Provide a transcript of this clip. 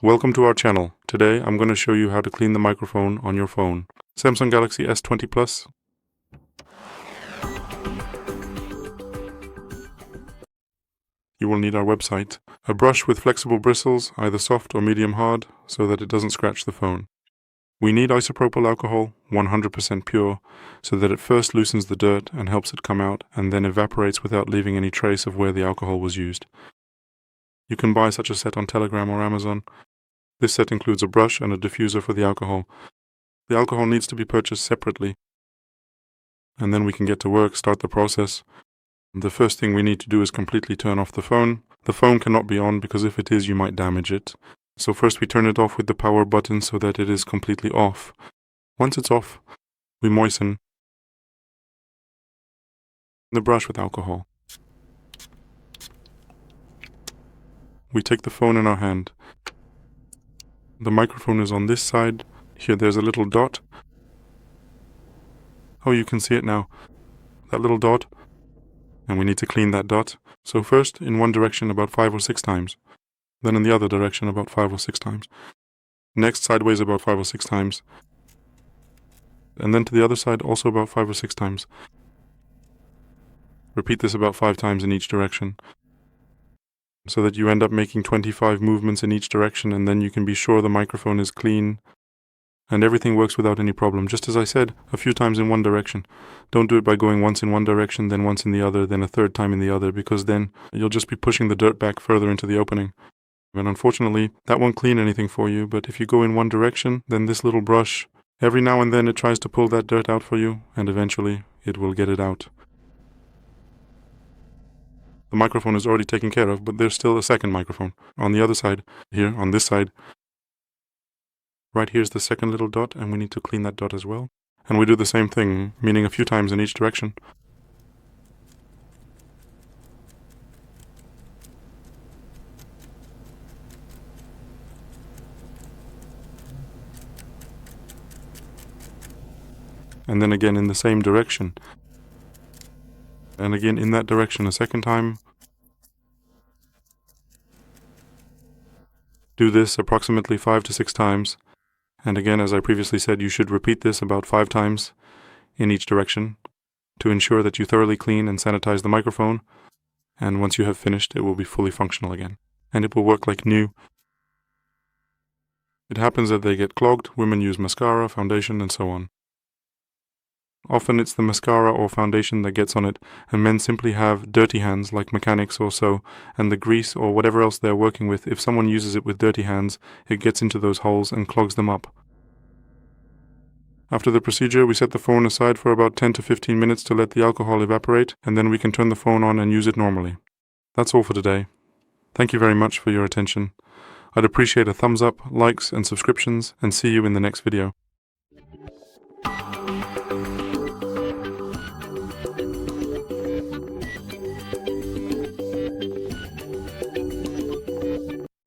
Welcome to our channel. Today I'm going to show you how to clean the microphone on your phone. Samsung Galaxy S20 Plus. You will need our website. A brush with flexible bristles, either soft or medium hard, so that it doesn't scratch the phone. We need isopropyl alcohol, 100% pure, so that it first loosens the dirt and helps it come out, and then evaporates without leaving any trace of where the alcohol was used. You can buy such a set on Telegram or Amazon. This set includes a brush and a diffuser for the alcohol. The alcohol needs to be purchased separately, and then we can get to work, start the process. The first thing we need to do is completely turn off the phone. The phone cannot be on because if it is, you might damage it. So first we turn it off with the power button so that it is completely off. Once it's off, we moisten the brush with alcohol. We take the phone in our hand. The microphone is on this side. Here there's a little dot. Oh, you can see it now. That little dot. And we need to clean that dot. So first in one direction about 5 or 6 times. Then in the other direction about 5 or 6 times. Next sideways about 5 or 6 times. And then to the other side also about 5 or 6 times. Repeat this about 5 times in each direction, so that you end up making 25 movements in each direction, and then you can be sure the microphone is clean and everything works without any problem. Just as I said, a few times in one direction. Don't do it by going once in one direction, then once in the other, then a third time in the other, because then you'll just be pushing the dirt back further into the opening. And unfortunately, that won't clean anything for you, but if you go in one direction, then this little brush, every now and then it tries to pull that dirt out for you, and eventually it will get it out. The microphone is already taken care of, but there's still a second microphone. On the other side, here, on this side, right here's the second little dot, and we need to clean that dot as well. And we do the same thing, meaning a few times in each direction. And then again in the same direction. And again in that direction a second time. Do this approximately 5 to 6 times. And again, as I previously said, you should repeat this about 5 times in each direction to ensure that you thoroughly clean and sanitize the microphone. And once you have finished, it will be fully functional again. And it will work like new. It happens that they get clogged. Women use mascara, foundation, and so on. Often it's the mascara or foundation that gets on it, and men simply have dirty hands like mechanics or so, and the grease or whatever else they're working with, if someone uses it with dirty hands, it gets into those holes and clogs them up. After the procedure, we set the phone aside for about 10 to 15 minutes to let the alcohol evaporate, and then we can turn the phone on and use it normally. That's all for today. Thank you very much for your attention. I'd appreciate a thumbs up, likes, and subscriptions, and see you in the next video.